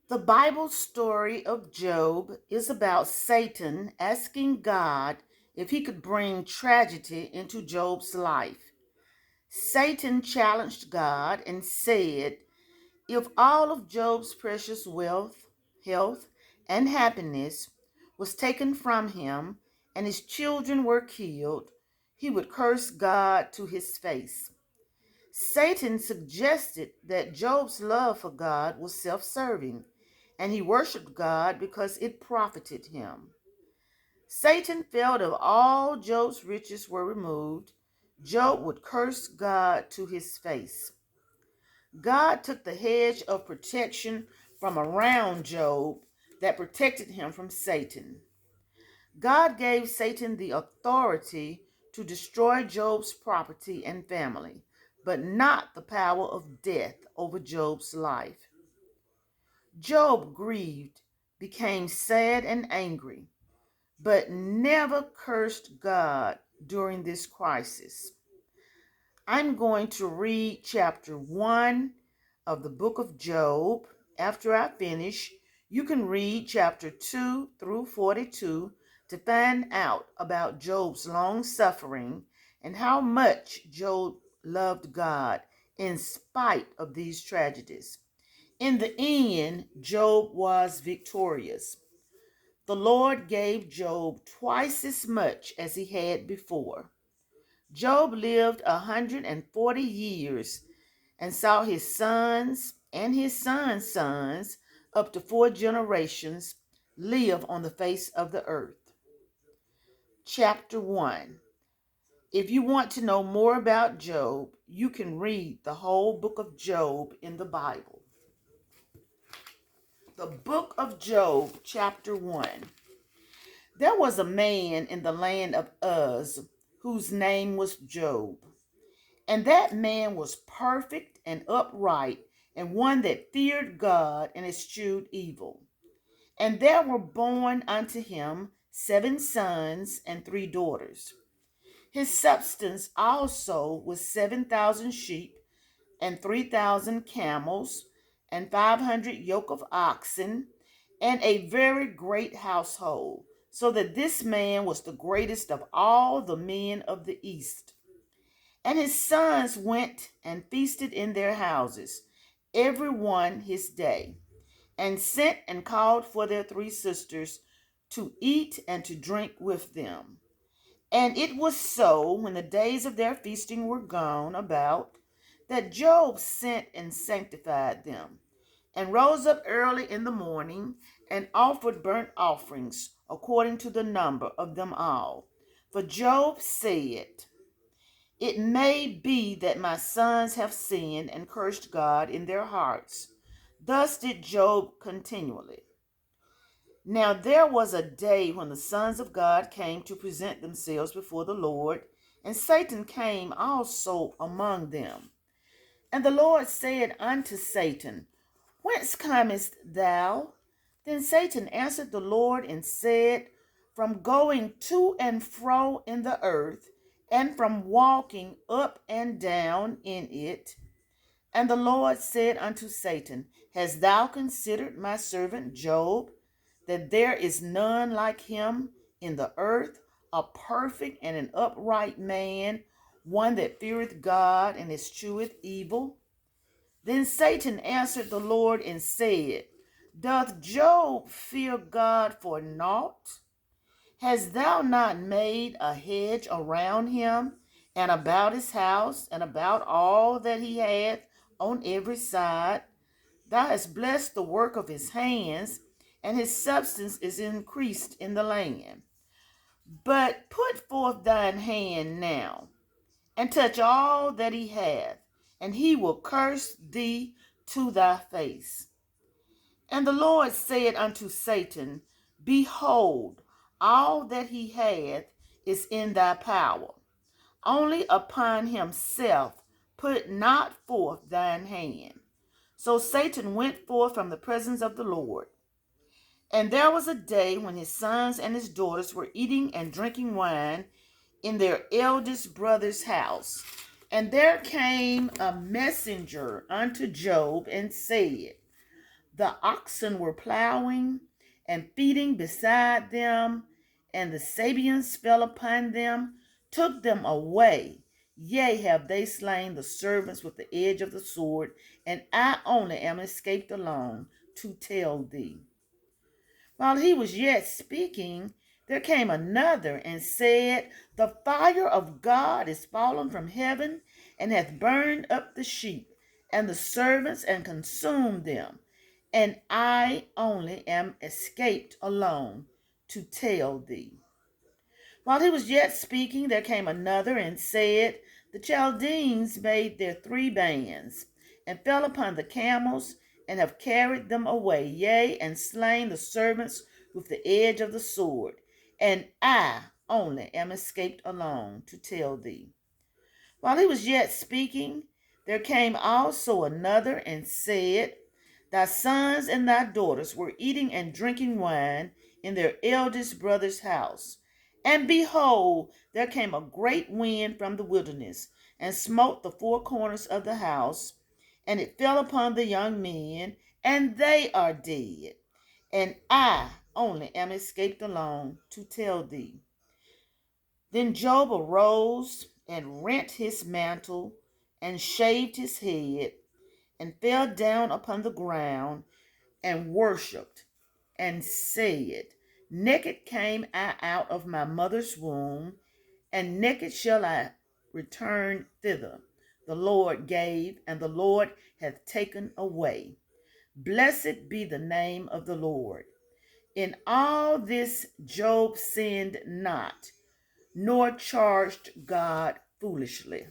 The Bible story of Job is about Satan asking God if he could bring tragedy into Job's life. Satan challenged God and said, if all of Job's precious wealth, health, and happiness was taken from him and his children were killed, he would curse God to his face. Satan suggested that Job's love for God was self serving, and he worshiped God because it profited him. Satan felt if all Job's riches were removed, Job would curse God to his face. God took the hedge of protection from around Job that protected him from Satan. God gave Satan the authority to destroy Job's property and family, but not the power of death over Job's life. Job grieved, became sad and angry, but never cursed God during this crisis. I'm going to read chapter 1 of the book of Job. After I finish, you can read chapter 2 through 42 to find out about Job's long suffering and how much Job loved God in spite of these tragedies. In the end, Job was victorious. The Lord gave Job twice as much as he had before. Job lived 140 years and saw his sons and his sons' sons, up to 4 generations, live on the face of the earth. Chapter 1. If you want to know more about Job, you can read the whole book of Job in the Bible. The book of Job, chapter 1. There was a man in the land of Uz whose name was Job. And that man was perfect and upright, and one that feared God and eschewed evil. And there were born unto him 7 sons and 3 daughters. His substance also was 7,000 sheep, and 3,000 camels, and 500 yoke of oxen, and a very great household, so that this man was the greatest of all the men of the east. And his sons went and feasted in their houses, every one his day, and sent and called for their 3 sisters to eat and to drink with them. And it was so, when the days of their feasting were gone about, that Job sent and sanctified them, and rose up early in the morning, and offered burnt offerings according to the number of them all. For Job said, it may be that my sons have sinned and cursed God in their hearts. Thus did Job continually. Now there was a day when the sons of God came to present themselves before the Lord, and Satan came also among them. And the Lord said unto Satan, whence comest thou? Then Satan answered the Lord and said, from going to and fro in the earth, and from walking up and down in it. And the Lord said unto Satan, hast thou considered my servant Job, that there is none like him in the earth, a perfect and an upright man, one that feareth God and escheweth evil? Then Satan answered the Lord and said, doth Job fear God for naught? Hast thou not made a hedge around him, and about his house, and about all that he hath on every side? Thou hast blessed the work of his hands, and his substance is increased in the land. But put forth thine hand now, and touch all that he hath, and he will curse thee to thy face. And the Lord said unto Satan, behold, all that he hath is in thy power. Only upon himself put not forth thine hand. So Satan went forth from the presence of the Lord. And there was a day when his sons and his daughters were eating and drinking wine in their eldest brother's house. And there came a messenger unto Job and said, The oxen were plowing and feeding beside them, and the Sabeans fell upon them, took them away. Yea, have they slain the servants with the edge of the sword, and I only am escaped alone to tell thee. While he was yet speaking, there came another and said, The fire of God is fallen from heaven, and hath burned up the sheep and the servants, and consumed them. And I only am escaped alone to tell thee. While he was yet speaking, there came another and said, The Chaldeans made their 3 bands, and fell upon the camels, and have carried them away, yea, and slain the servants with the edge of the sword. And I only am escaped alone to tell thee. While he was yet speaking, there came also another and said, Thy sons and thy daughters were eating and drinking wine in their eldest brother's house. And behold, there came a great wind from the wilderness, and smote the 4 corners of the house, and it fell upon the young men, and they are dead. And I only am escaped alone to tell thee. Then Job arose and rent his mantle, and shaved his head, and fell down upon the ground, and worshipped, and said, Naked came I out of my mother's womb, and naked shall I return thither. The Lord gave, and the Lord hath taken away. Blessed be the name of the Lord. In all this Job sinned not, nor charged God foolishly.